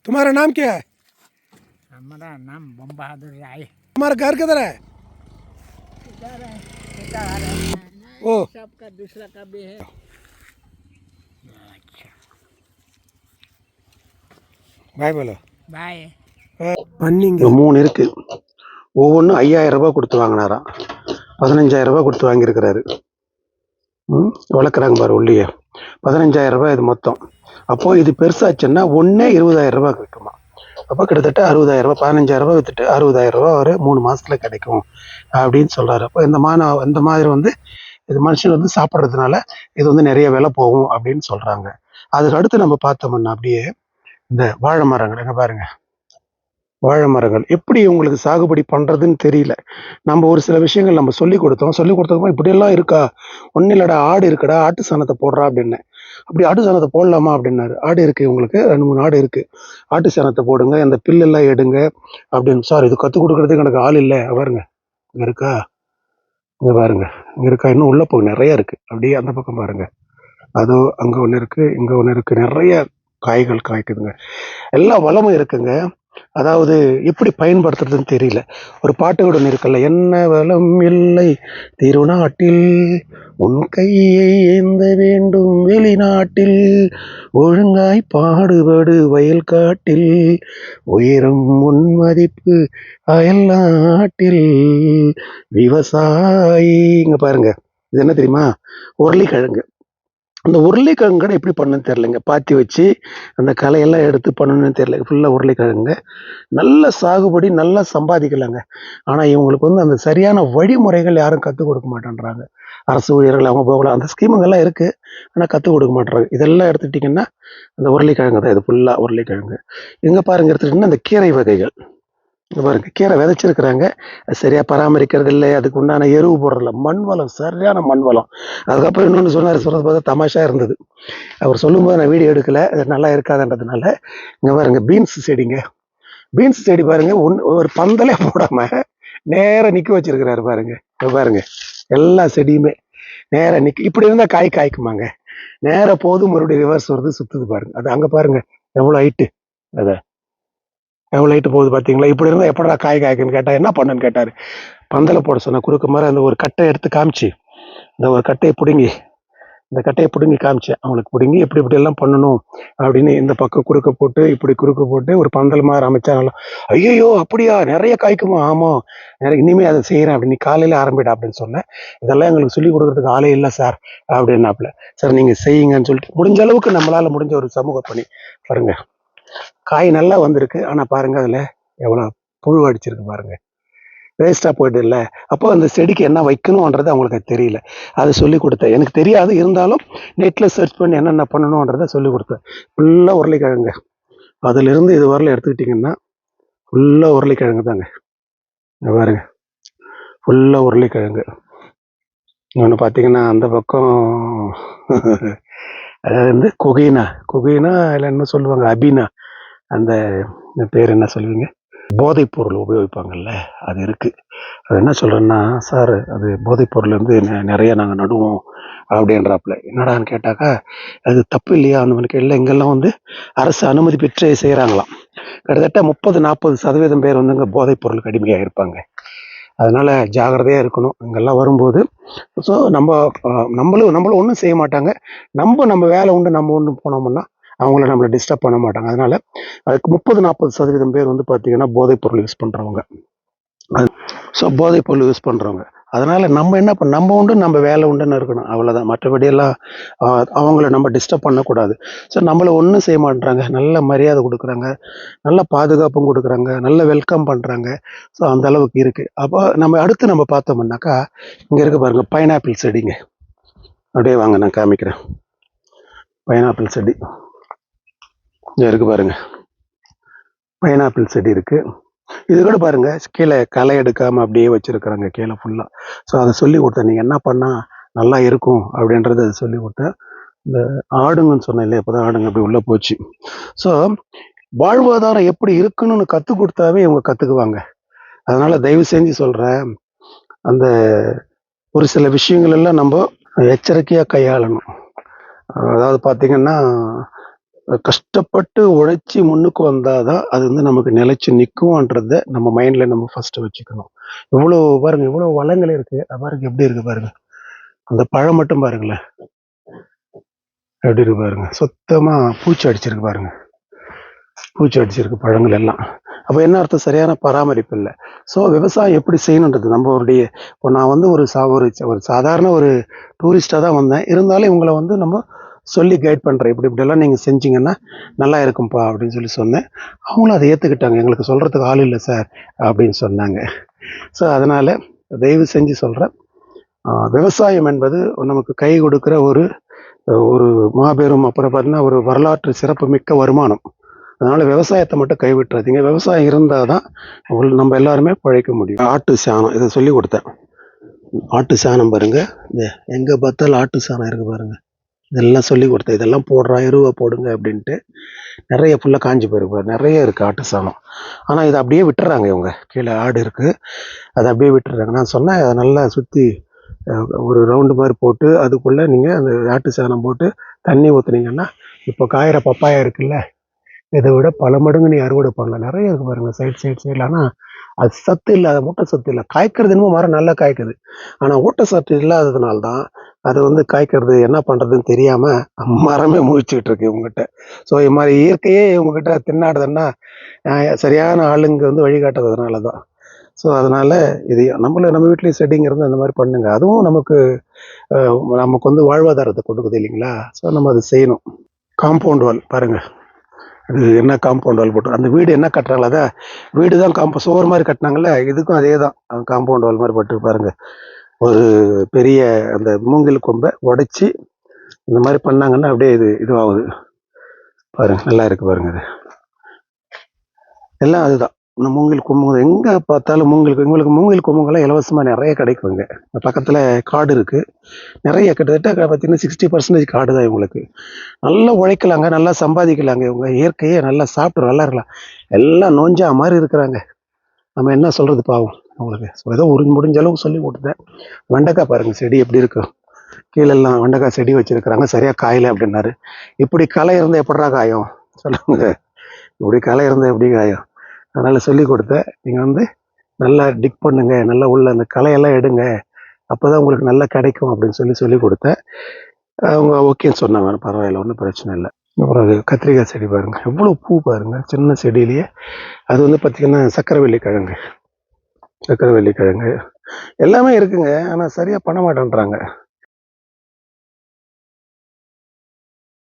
तुम्हारा नाम क्या है? हमारा नाम बम बहादुर राय। तुम्हारा घर किधर है? इधर है, इधर है। ओ सबका दूसरा का भी है। अच्छा भाई बोलो बाय। பண்ணிங்க. ஒரு 3 இருக்கு. ஒவ்வொன்றும் 5000 ரூபாய் கொடுத்து வாங்கினாராம். 15,000 ரூபாய் கொடுத்து வாங்கியிருக்கிறாரு. வளர்க்குறாங்க பாரு உள்ளியே. 15,000 ரூபாய் இது மொத்தம். அப்போ இது பெருசாச்சுன்னா ஒன்னே 20,000 ரூபாய் கிடைக்குமா. அப்போ கிட்டத்தட்ட 60,000 ரூபாய், 15,000 ரூபாய் வித்துட்டு 60,000 ரூபாய் ஒரு 3 மாசத்துல கிடைக்கும் அப்படின்னு சொல்றாரு. அப்போ இந்த மாதிரி வந்து இது மனுஷன் வந்து சாப்பிட்றதுனால இது வந்து நிறைய விலை போகும் அப்படின்னு சொல்றாங்க. அதுக்கு அடுத்து நம்ம பார்த்தோம்னா அப்படியே இந்த வாழை மரங்கள் எங்க பாருங்க. வாழை மரங்கள் எப்படி உங்களுக்கு சாகுபடி பண்றதுன்னு தெரியல. நம்ம ஒரு சில விஷயங்கள் நம்ம சொல்லி கொடுத்தோம் இப்படியெல்லாம் இருக்கா, ஒன்னும் இல்லடா ஆடு இருக்குடா, ஆட்டு சாணத்தை போடுறா அப்படின்னு. அப்படி ஆட்டு சாணத்தை போடலாமா அப்படின்னாரு. ஆடு இருக்கு, உங்களுக்கு 2-3 ஆடு இருக்கு, ஆட்டு சாணத்தை போடுங்க, அந்த பில்லெல்லாம் எடுங்க அப்படின்னு. சார் இது கற்றுக் கொடுக்கறதுக்கு எனக்கு ஆள் இல்லை. பாருங்க இங்க இருக்கா, இங்க பாருங்க, இங்க இருக்கா, இன்னும் உள்ள போக நிறைய இருக்கு. அப்படியே அந்த பக்கம் பாருங்க, அதோ அங்க ஒண்ணு இருக்கு, இங்க ஒண்ணு இருக்கு, நிறைய காய்கள் காய்க்குதுங்க, எல்லா வளமும் இருக்குங்க. அதாவது எப்படி பயன்படுத்துறதுன்னு தெரியல. ஒரு பாட்டு கூட ஒன்று இருக்குல்ல, என்ன வளம் இல்லை திருநாட்டில், உன் கையை ஏந்த வேண்டும் வெளிநாட்டில், ஒழுங்காய் பாடுபடு வயல் காட்டில், உயரும் முன் மதிப்பு அயல் நாட்டில் விவசாயி. இங்க பாருங்க, இது என்ன தெரியுமா, உருளைக்கிழங்கு. அந்த உருளைக்கிழங்கு எப்படி பண்ணணும்னு தெரியலங்க. பாத்தி வச்சு அந்த களையெல்லாம் எடுத்து பண்ணணும்னு தெரியல. ஃபுல்லாக உருளைக்கிழங்கு நல்ல சாகுபடி, நல்லா சம்பாதிக்கலாங்க. ஆனால் இவங்களுக்கு வந்து அந்த சரியான வழிமுறைகள் யாரும் கற்றுக் கொடுக்க மாட்டேன்றாங்க. அரசு ஊழியர்கள் அவங்க போகலாம், அந்த ஸ்கீமுங்கெல்லாம் இருக்கு, ஆனால் கற்றுக் கொடுக்க மாட்டேறாங்க. இதெல்லாம் எடுத்துக்கிட்டிங்கன்னா அந்த உருளைக்கிழங்கு தான், இது ஃபுல்லாக உருளைக்கிழங்கு. எங்கே பாருங்க எடுத்துக்கிட்டிங்கன்னா அந்த கீரை வகைகள். இங்க பாருங்க, கீரை விதைச்சிருக்கிறாங்க, சரியா பராமரிக்கிறது இல்லை, அதுக்கு உண்டான எருவு போடுறதில்ல. மண் வளம், சரியான மண் வளம். அதுக்கப்புறம் இன்னொன்று சொன்னார், சொல்றது பார்த்தா தமாஷா இருந்தது. அவர் சொல்லும்போது நான் வீடியோ எடுக்கல, அது நல்லா இருக்காதுன்றதுனால. இங்க பாருங்க பீன்ஸ் செடிங்க, பீன்ஸ் செடி பாருங்க, ஒரு பந்தலே போடாம நேர நிக்க வச்சிருக்கிறாரு பாருங்க. பாருங்க எல்லா செடியுமே நேர நிக்க. இப்படி இருந்தா காய் காய்க்குமாங்க? நேர போது மறுபடியும் ரிவர்ஸ் வருது, சுத்துது பாருங்க. அது அங்க பாருங்க எவ்வளவு ஹைட்டு, அத எவ்வளவு ஹைட்டு போகுது பாத்தீங்களா? இப்படி இருந்தா எப்படா காய் காய்க்குன்னு கேட்டா என்ன பண்ணுன்னு கேட்டாரு. பந்தல போட சொன்ன குறுக்க மாதிரி அந்த ஒரு கட்டை எடுத்து காமிச்சு, இந்த ஒரு கட்டையை பிடுங்கி, இந்த கட்டையை பிடுங்கி காமிச்சேன் அவங்களுக்கு. பிடுங்கி இப்படி இப்படி எல்லாம் பண்ணணும் அப்படின்னு இந்த பக்கம் குறுக்க போட்டு, இப்படி குறுக்க போட்டு ஒரு பந்தல் மாதிரி அமைச்சா நல்லா. ஐயோ அப்படியா, நிறைய காய்க்குமா? ஆமா நிறைய, இனிமே அதை செய்யறேன் அப்படின்னு, காலையில ஆரம்பிடா அப்படின்னு சொன்னேன். இதெல்லாம் எங்களுக்கு சொல்லி கொடுக்கறதுக்கு ஆளே இல்லை சார் அப்படின்னாப்புல. சார் நீங்க செய்யுங்கன்னு சொல்லிட்டு முடிஞ்ச அளவுக்கு நம்மளால முடிஞ்ச ஒரு சமூக பணி. பாருங்க காய் நல்லா வந்திருக்கு, ஆனா பாருங்க அதுல எவ்வளவு புழு அடிச்சிருக்கு பாருங்க, வேஸ்டா போயிட்டு இல்லை. அப்போ அந்த செடிக்கு என்ன வைக்கணும்ன்றது அவங்களுக்கு தெரியல. அது சொல்லி கொடுத்தேன், எனக்கு தெரியாது, இருந்தாலும் நெட்ல சர்ச் பண்ணி என்னென்ன பண்ணணும்ன்றத சொல்லி கொடுத்தேன். ஃபுல்லா உருளைக்கிழங்கு, அதுல இருந்து இது வரல எடுத்துக்கிட்டீங்கன்னா ஃபுல்லா உருளைக்கிழங்கு தாங்க. பாருங்க ஃபுல்லா உருளைக்கிழங்கு. இன்னொன்று பார்த்தீங்கன்னா அந்த பக்கம் அதாவது வந்து குகீனா, குகீனா இல்லை என்ன சொல்லுவாங்க, அபினா, அந்த பேர் என்ன சொல்லுவீங்க, போதைப் பொருள் உபயோகிப்பாங்கல்ல, அது இருக்கு. அது என்ன சொல்றேன்னா, சார் அது போதைப் பொருள் வந்து நிறைய நாங்கள் நடுவோம் அப்படின்றாப்புல. என்னடான்னு கேட்டாக்கா, அது தப்பு இல்லையா அந்த மாதிரி இல்லை, இங்கெல்லாம் வந்து அரசு அனுமதி பெற்று செய்கிறாங்களாம். கிட்டத்தட்ட 30-40% பேர் வந்து இங்கே போதைப் பொருளுக்கு அடிமையாக இருப்பாங்க. அதனால ஜாகிரதையா இருக்கணும் இங்கெல்லாம் வரும்போது. ஸோ நம்மளும் ஒன்றும் செய்ய மாட்டாங்க. நம்ம வேலை உண்டு, நம்ம ஒன்று போனோம்னா அவங்கள நம்மளை டிஸ்டர்ப் பண்ண மாட்டாங்க. அதனால அதுக்கு 30-40% பேர் வந்து பார்த்தீங்கன்னா போதைப் பொருள் யூஸ் பண்றவங்க. ஸோ போதைப் பொருள் யூஸ் பண்றவங்க. அதனால நம்ம என்ன பண்ண, நம்ம உண்டு நம்ம வேலை உண்டுன்னு இருக்கணும், அவ்வளவுதான். மற்றபடி எல்லாம் அவங்கள நம்ம டிஸ்டர்ப் பண்ணக்கூடாது. ஸோ நம்மள ஒன்றும் செய்ய மாட்டாங்க, நல்ல மரியாதை கொடுக்குறாங்க, நல்ல பாதுகாப்பும் கொடுக்குறாங்க, நல்ல வெல்கம் பண்றாங்க. ஸோ அந்த அளவுக்கு இருக்கு. அப்போ நம்ம அடுத்து நம்ம பார்த்தோம்னாக்கா, இங்க இருக்கு பாருங்க பைனாப்பிள் செடிங்க. அப்படியே வாங்க நான் காமிக்கிறேன். பைனாப்பிள் செடி இங்க இருக்கு பாருங்க, பைனாப்பிள் செடி இருக்கு. இது கூட பாருங்க கீழே களை எடுக்காம அப்படியே வச்சிருக்கிறாங்க கீழே ஃபுல்லா. ஸோ அதை சொல்லி கொடுத்தேன், நீங்க என்ன பண்ணா நல்லா இருக்கும் அப்படின்றத அதை சொல்லி கொடுத்தேன். இந்த ஆடுங்கன்னு சொன்னேன் இல்லையா, இப்போதான் ஆடுங்க அப்படி உள்ள போச்சு. ஸோ வாழ்வாதாரம் எப்படி இருக்குன்னு கற்றுக் கொடுத்தாவே இவங்க கற்றுக்குவாங்க. அதனால தயவு செஞ்சு சொல்கிறேன், அந்த ஒரு சில விஷயங்கள் எல்லாம் நம்ம எச்சரிக்கையாக கையாளணும். அதாவது பார்த்தீங்கன்னா கஷ்டப்பட்டு உழைச்சி முன்னுக்கு வந்தாதான் அது வந்து நமக்கு நிலைச்சு நிற்கும்ன்றத நம்ம மைண்ட்ல நம்ம ஃபர்ஸ்ட் வச்சுக்கணும். இவ்வளோ பாருங்க, இவ்வளோ வளங்கள் இருக்கு. பாருங்க எப்படி இருக்கு பாருங்க. அந்த பழம் மட்டும் பாருங்களேன், எப்படி இருக்கு பாருங்க. சுத்தமா பூச்சி அடிச்சிருக்கு பாருங்க, பூச்சி அடிச்சிருக்கு பழங்கள் எல்லாம். அப்போ என்ன அர்த்தம்? சரியான பராமரிப்பு இல்லை. ஸோ விவசாயம் எப்படி செய்யணுன்றது நம்மளுடைய. இப்போ நான் வந்து ஒரு சாதாரண ஒரு டூரிஸ்டாக தான் வந்தேன். இருந்தாலும் இவங்களை வந்து நம்ம சொல்லி கைட் பண்ணுறேன். இப்படியெல்லாம் நீங்கள் செஞ்சீங்கன்னா நல்லா இருக்கும்ப்பா அப்படின்னு சொல்லி சொன்னேன். அவங்களும் அதை ஏற்றுக்கிட்டாங்க. எங்களுக்கு சொல்கிறதுக்கு ஆள் இல்லை சார் அப்படின்னு சொன்னாங்க. ஸோ அதனால் தயவு செஞ்சு சொல்கிறேன், விவசாயம் என்பது நமக்கு கை கொடுக்குற ஒரு ஒரு மாபெரும், அப்புறம் பார்த்தீங்கன்னா ஒரு வரலாற்று சிறப்பு மிக்க வருமானம். அதனால விவசாயத்தை மட்டும் கைவிட்டுறாதீங்க. விவசாயம் இருந்தால் தான் நம்ம எல்லாருமே பிழைக்க முடியும். ஆட்டு சாணம் இதை சொல்லி கொடுத்தேன். ஆட்டு சாணம் பாருங்க, எங்கே பார்த்தாலும் ஆட்டு சாணம் இருக்கு பாருங்க. இதெல்லாம் சொல்லி கொடுத்தேன். இதெல்லாம் போடுறா, எருவை போடுங்க அப்படின்ட்டு. நிறைய ஃபுல்லாக காஞ்சி போயிருப்பாரு, நிறைய இருக்குது ஆட்டு சாணம். ஆனால் இதை அப்படியே விட்டுறாங்க இவங்க. கீழே ஆடு இருக்குது, அதை அப்படியே விட்டுறாங்க. நான் சொன்னேன், அதை நல்லா சுற்றி ஒரு ரவுண்டு மாதிரி போட்டு அதுக்குள்ளே நீங்கள் அந்த ஆட்டு சாணம் போட்டு தண்ணி ஊற்றுனீங்கன்னா, இப்போ காயிற பப்பாயா இருக்குல்ல, இதை விட பல மடங்கு நீ அறுவடை பண்ணலாம். நிறைய இருக்கு பாருங்க சைடில். ஆனால் அது சத்து இல்லாத, மூட்டை சத்து இல்லை. காய்க்கிறது என்னமோ மரம் நல்லா காய்க்குது, ஆனால் ஊட்டச்சத்து இல்லாததுனால தான் அது வந்து காய்க்கிறது என்ன பண்ணுறதுன்னு தெரியாமல் மரமே முழிச்சுக்கிட்டு இருக்கு இவங்ககிட்ட. ஸோ இது மாதிரி இயற்கையே இவங்ககிட்ட தின்னாடுதுன்னா சரியான ஆளுங்க வந்து வழிகாட்டுறதுனால தான். ஸோ அதனால் இது நம்ம வீட்லேயும் செடிங்க இருந்து அந்த மாதிரி பண்ணுங்க. அதுவும் நமக்கு வந்து வாழ்வாதாரத்தை கொடுக்குது இல்லைங்களா? ஸோ நம்ம அதை செய்யணும். காம்பவுண்ட் வால் பாருங்கள், அது என்ன காம்பவுண்ட் வால் போட்டு அந்த வீடு என்ன கட்டுறாங்களோ அதை வீடு தான் சோறு மாதிரி கட்டினாங்கல்ல, இதுக்கும் அதே தான் காம்பவுண்ட் வால் மாதிரி போட்டு பாருங்க. ஒரு பெரிய அந்த மூங்கில் கொம்பை உடைச்சி இந்த மாதிரி பண்ணாங்கன்னா அப்படியே இதுவாகுது பாருங்க. நல்லா இருக்கு பாருங்க. இது எல்லாம் அதுதான். இந்த மூங்கில் கொம்புங்க எங்கே பார்த்தாலும் உங்களுக்கு மூங்கில் கொம்புங்கெல்லாம் இலவசமாக நிறைய கிடைக்குங்க. பக்கத்தில் காடு இருக்குது நிறைய, கிட்டத்தட்ட பார்த்தீங்கன்னா 60% காடு தான் இவங்களுக்கு. நல்லா உழைக்கலாங்க, நல்லா சம்பாதிக்கலாங்க. இவங்க இயற்கையே நல்லா சாப்பிட்டு நல்லா இருக்கலாம். எல்லாம் நோஞ்சா மாதிரி இருக்கிறாங்க. நம்ம என்ன சொல்கிறது பாவம் அவங்களுக்கு. ஸோ ஏதோ முடிஞ்ச அளவுக்கு சொல்லி கொடுத்தேன். வெண்டைக்காய் பாருங்கள் செடி எப்படி இருக்கு. கீழெல்லாம் வெண்டைக்காய் செடி வச்சுருக்கிறாங்க, சரியாக காயலை அப்படின்னாரு. இப்படி களை இருந்தால் எப்படா காயும் சொல்லுங்க? இப்படி களை இருந்தால் எப்படி காயும்? அதனால் சொல்லி கொடுத்தேன், நீங்கள் வந்து நல்லா டிக் பண்ணுங்க, நல்லா உள்ள அந்த களையெல்லாம் எடுங்க, அப்போ தான் உங்களுக்கு நல்லா கிடைக்கும் அப்படின்னு சொல்லி கொடுத்தேன். அவங்க ஓகேன்னு சொன்னாங்க, பரவாயில்ல, ஒன்றும் பிரச்சனை இல்லை. அப்புறம் அது கத்திரிக்காய் செடி பாருங்கள், எவ்வளோ பூ பாருங்கள் சின்ன செடியிலேயே. அது வந்து பார்த்திங்கன்னா சக்கரவள்ளி கிழங்கு எல்லாமே இருக்குங்க. ஆனால் சரியாக பண்ண மாட்டேன்றாங்க.